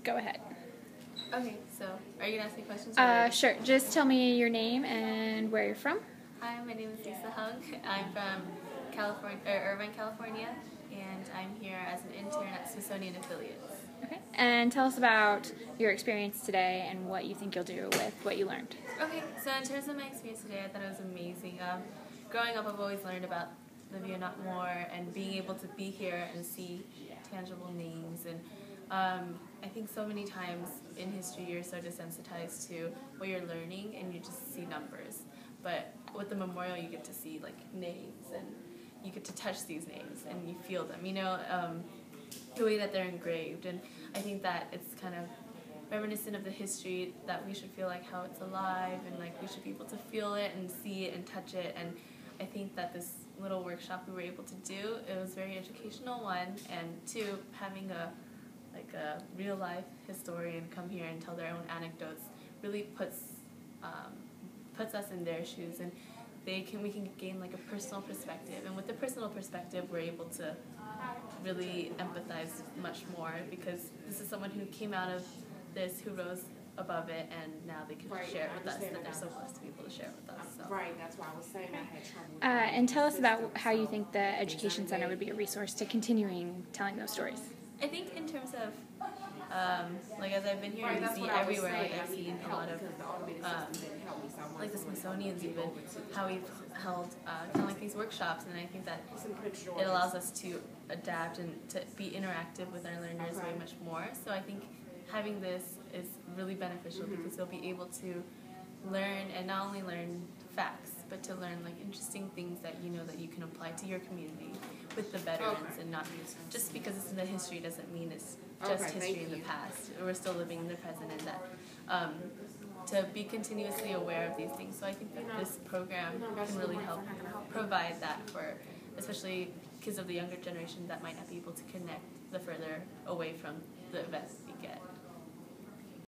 Go ahead. Okay, so are you going to ask me questions? Sure. Just tell me your name and where you're from. Hi, my name is Lisa Hung. I'm from Irvine, California, and I'm here as an intern at Smithsonian Affiliates. Okay. And tell us about your experience today and what you think you'll do with what you learned. Okay, so in terms of my experience today, I thought it was amazing. Growing up, I've always learned about the Vietnam War and being able to be here and see tangible names. And I think so many times in history you're so desensitized to what you're learning and you just see numbers. But with the memorial you get to see like names and you get to touch these names and you feel them, you know, the way that they're engraved. And I think that it's kind of reminiscent of the history that we should feel like how it's alive and like we should be able to feel it and see it and touch it. And I think that this little workshop we were able to do, it was very educational, one, and two, having a real life historian come here and tell their own anecdotes really puts us in their shoes, and we can gain like a personal perspective, and with the personal perspective we're able to really empathize much more because this is someone who came out of this, who rose above it, and now they can share it with us, that they're so blessed to be able to share it with us. So. Right, that's why I was saying I had trouble. And tell us about how you think the Education Center would be a resource to continuing telling those stories. I think in terms of, like as I've been here in DC, everywhere I've seen a lot of, like the Smithsonian's even, how we've held kind of like these workshops, and I think that it allows us to adapt and to be interactive with our learners way much more. So I think having this is really beneficial because they'll be able to learn, and not only learn facts, but to learn like interesting things that you know that you can apply to your community with the veterans, and not just because it's in the history doesn't mean it's just history in the past. We're still living in the present, and that to be continuously aware of these things. So I think that this program can really help provide that for especially kids of the younger generation that might not be able to connect the further away from the events we get.